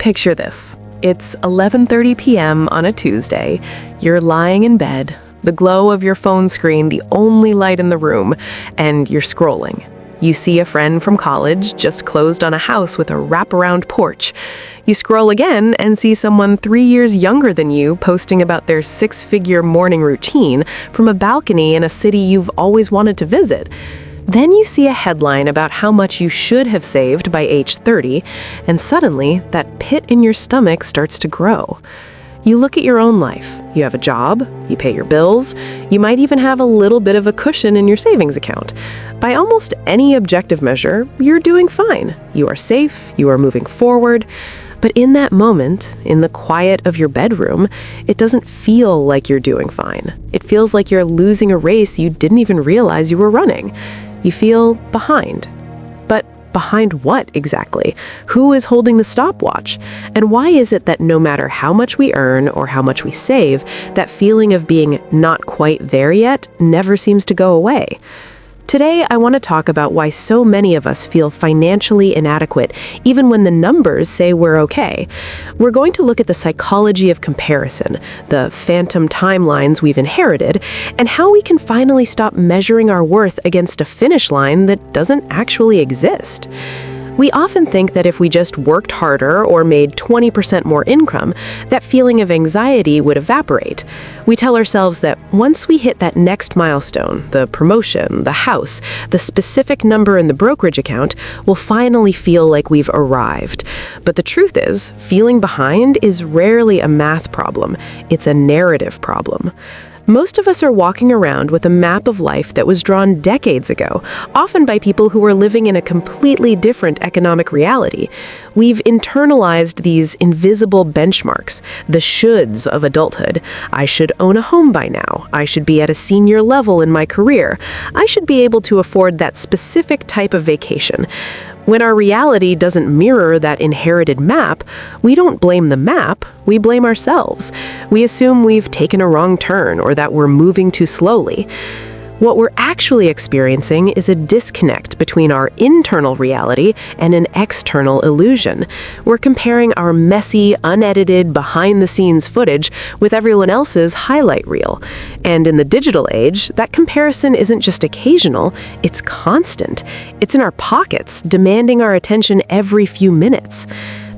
Picture this. It's 11:30 p.m. on a Tuesday. You're lying in bed, the glow of your phone screen the only light in the room, and you're scrolling. You see a friend from college just closed on a house with a wraparound porch. You scroll again and see someone 3 years younger than you posting about their six-figure morning routine from a balcony in a city you've always wanted to visit. Then you see a headline about how much you should have saved by age 30, and suddenly that pit in your stomach starts to grow. You look at your own life. You have a job, you pay your bills, you might even have a little bit of a cushion in your savings account. By almost any objective measure, you're doing fine. You are safe, you are moving forward. But in that moment, in the quiet of your bedroom, it doesn't feel like you're doing fine. It feels like you're losing a race you didn't even realize you were running. You feel behind. But behind what exactly? Who is holding the stopwatch? And why is it that no matter how much we earn or how much we save, that feeling of being not quite there yet never seems to go away? Today, I want to talk about why so many of us feel financially inadequate, even when the numbers say we're okay. We're going to look at the psychology of comparison, the phantom timelines we've inherited, and how we can finally stop measuring our worth against a finish line that doesn't actually exist. We often think that if we just worked harder or made 20% more income, that feeling of anxiety would evaporate. We tell ourselves that once we hit that next milestone, the promotion, the house, the specific number in the brokerage account, we'll finally feel like we've arrived. But the truth is, feeling behind is rarely a math problem. It's a narrative problem. Most of us are walking around with a map of life that was drawn decades ago, often by people who were living in a completely different economic reality. We've internalized these invisible benchmarks, the shoulds of adulthood. I should own a home by now. I should be at a senior level in my career. I should be able to afford that specific type of vacation. When our reality doesn't mirror that inherited map, we don't blame the map, we blame ourselves. We assume we've taken a wrong turn or that we're moving too slowly. What we're actually experiencing is a disconnect between our internal reality and an external illusion. We're comparing our messy, unedited, behind-the-scenes footage with everyone else's highlight reel. And in the digital age, that comparison isn't just occasional, it's constant. It's in our pockets, demanding our attention every few minutes.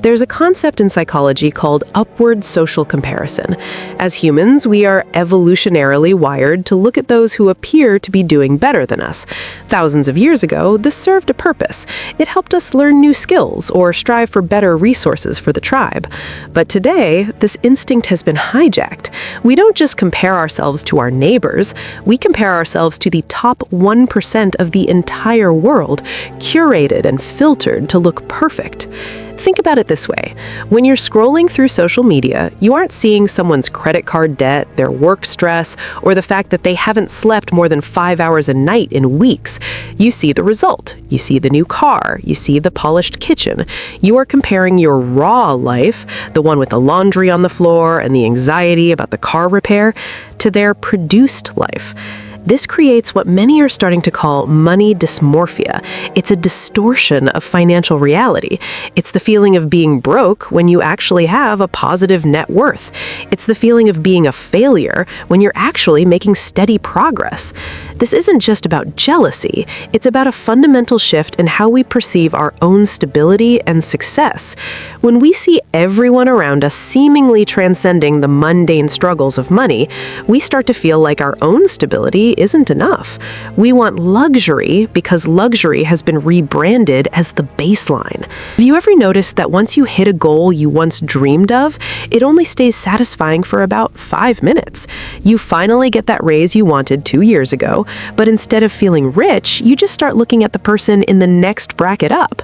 There's a concept in psychology called upward social comparison. As humans, we are evolutionarily wired to look at those who appear to be doing better than us. Thousands of years ago, this served a purpose. It helped us learn new skills or strive for better resources for the tribe. But today, this instinct has been hijacked. We don't just compare ourselves to our neighbors, we compare ourselves to the top 1% of the entire world, curated and filtered to look perfect. Think about it this way. When you're scrolling through social media, you aren't seeing someone's credit card debt, their work stress, or the fact that they haven't slept more than 5 hours a night in weeks. You see the result. You see the new car. You see the polished kitchen. You are comparing your raw life, the one with the laundry on the floor and the anxiety about the car repair, to their produced life. This creates what many are starting to call money dysmorphia. It's a distortion of financial reality. It's the feeling of being broke when you actually have a positive net worth. It's the feeling of being a failure when you're actually making steady progress. This isn't just about jealousy. It's about a fundamental shift in how we perceive our own stability and success. When we see everyone around us seemingly transcending the mundane struggles of money, we start to feel like our own stability isn't enough. We want luxury because luxury has been rebranded as the baseline. Have you ever noticed that once you hit a goal you once dreamed of, it only stays satisfying for about 5 minutes? You finally get that raise you wanted 2 years ago, but instead of feeling rich, you just start looking at the person in the next bracket up.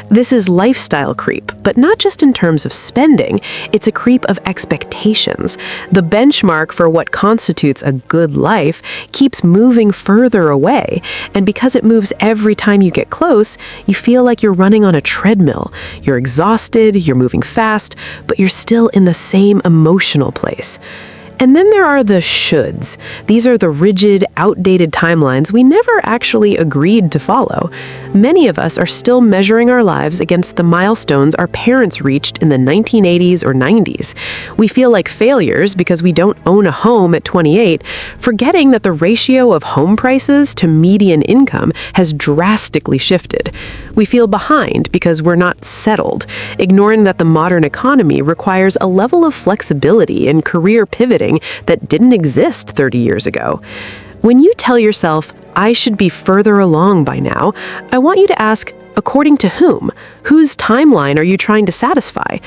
This is lifestyle creep, but not just in terms of spending, it's a creep of expectations. The benchmark for what constitutes a good life keeps moving further away, and because it moves every time you get close, you feel like you're running on a treadmill. You're exhausted, you're moving fast, but you're still in the same emotional place. And then there are the shoulds. These are the rigid, outdated timelines we never actually agreed to follow. Many of us are still measuring our lives against the milestones our parents reached in the 1980s or 90s. We feel like failures because we don't own a home at 28, forgetting that the ratio of home prices to median income has drastically shifted. We feel behind because we're not settled, ignoring that the modern economy requires a level of flexibility and career pivoting that didn't exist 30 years ago. When you tell yourself, I should be further along by now, I want you to ask, according to whom? Whose timeline are you trying to satisfy?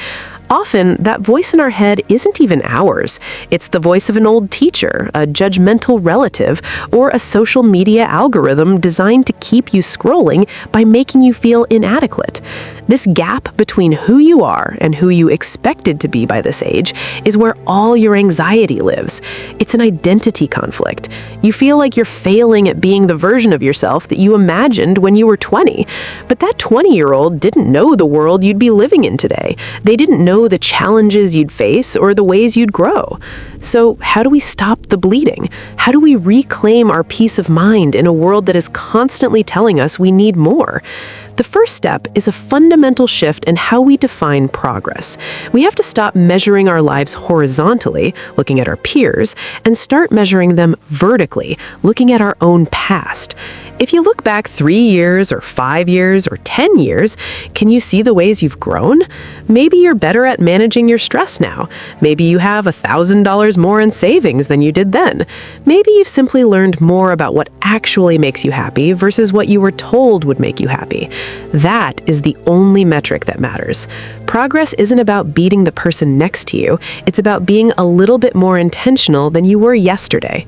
Often, that voice in our head isn't even ours. It's the voice of an old teacher, a judgmental relative, or a social media algorithm designed to keep you scrolling by making you feel inadequate. This gap between who you are and who you expected to be by this age is where all your anxiety lives. It's an identity conflict. You feel like you're failing at being the version of yourself that you imagined when you were 20. But that 20-year-old didn't know the world you'd be living in today. They didn't know the challenges you'd face or the ways you'd grow. So how do we stop the bleeding? How do we reclaim our peace of mind in a world that is constantly telling us we need more? The first step is a fundamental shift in how we define progress. We have to stop measuring our lives horizontally, looking at our peers, and start measuring them vertically, looking at our own past. If you look back 3 years or 5 years or 10 years, can you see the ways you've grown? Maybe you're better at managing your stress now. Maybe you have $1,000 more in savings than you did then. Maybe you've simply learned more about what actually makes you happy versus what you were told would make you happy. That is the only metric that matters. Progress isn't about beating the person next to you. It's about being a little bit more intentional than you were yesterday.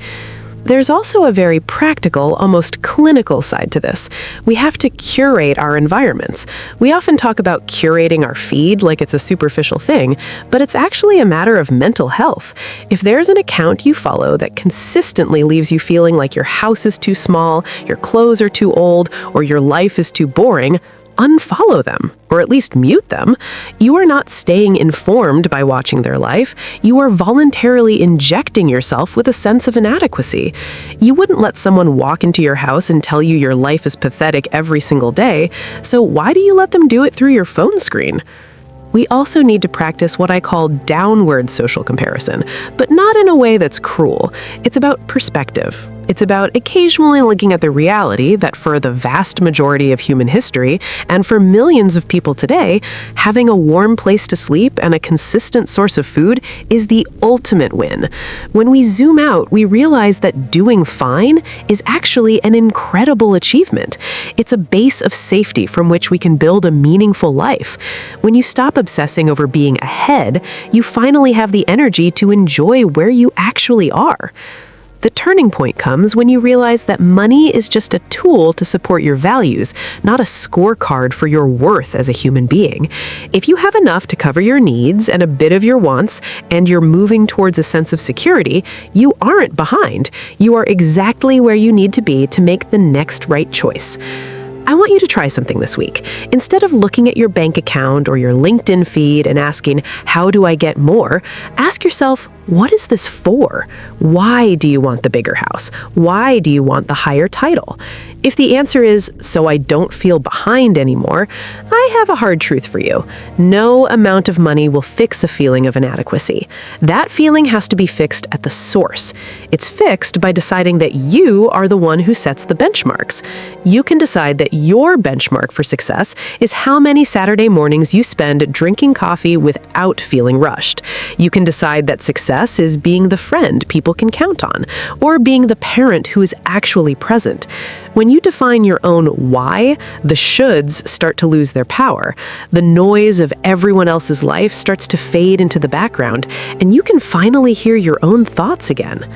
There's also a very practical, almost clinical side to this. We have to curate our environments. We often talk about curating our feed like it's a superficial thing, but it's actually a matter of mental health. If there's an account you follow that consistently leaves you feeling like your house is too small, your clothes are too old, or your life is too boring, unfollow them, or at least mute them. You are not staying informed by watching their life. You are voluntarily injecting yourself with a sense of inadequacy. You wouldn't let someone walk into your house and tell you your life is pathetic every single day, so why do you let them do it through your phone screen? We also need to practice what I call downward social comparison, but not in a way that's cruel. It's about perspective. It's about occasionally looking at the reality that for the vast majority of human history, and for millions of people today, having a warm place to sleep and a consistent source of food is the ultimate win. When we zoom out, we realize that doing fine is actually an incredible achievement. It's a base of safety from which we can build a meaningful life. When you stop obsessing over being ahead, you finally have the energy to enjoy where you actually are. The turning point comes when you realize that money is just a tool to support your values, not a scorecard for your worth as a human being. If you have enough to cover your needs and a bit of your wants, and you're moving towards a sense of security, you aren't behind. You are exactly where you need to be to make the next right choice. I want you to try something this week. Instead of looking at your bank account or your LinkedIn feed and asking, how do I get more? Ask yourself, what is this for? Why do you want the bigger house? Why do you want the higher title? If the answer is, so I don't feel behind anymore, I have a hard truth for you. No amount of money will fix a feeling of inadequacy. That feeling has to be fixed at the source. It's fixed by deciding that you are the one who sets the benchmarks. You can decide that your benchmark for success is how many Saturday mornings you spend drinking coffee without feeling rushed. You can decide that success is being the friend people can count on, or being the parent who is actually present. When you define your own why, the shoulds start to lose their power. The noise of everyone else's life starts to fade into the background, and you can finally hear your own thoughts again.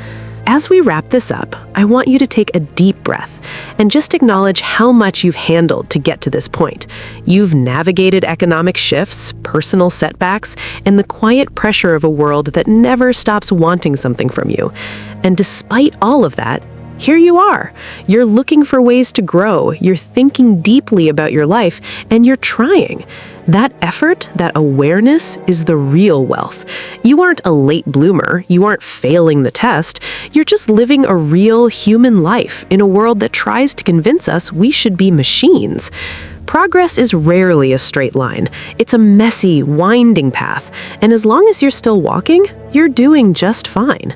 As we wrap this up, I want you to take a deep breath and just acknowledge how much you've handled to get to this point. You've navigated economic shifts, personal setbacks, and the quiet pressure of a world that never stops wanting something from you. And despite all of that, here you are. You're looking for ways to grow, you're thinking deeply about your life, and you're trying. That effort, that awareness, is the real wealth. You aren't a late bloomer, you aren't failing the test, you're just living a real human life in a world that tries to convince us we should be machines. Progress is rarely a straight line. It's a messy, winding path, and as long as you're still walking, you're doing just fine.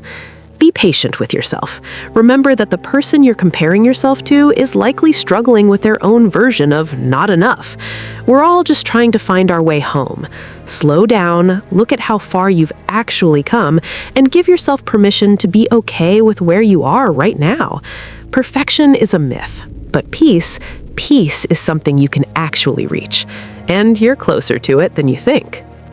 Be patient with yourself. Remember that the person you're comparing yourself to is likely struggling with their own version of not enough. We're all just trying to find our way home. Slow down, look at how far you've actually come, and give yourself permission to be okay with where you are right now. Perfection is a myth, but peace is something you can actually reach. And you're closer to it than you think.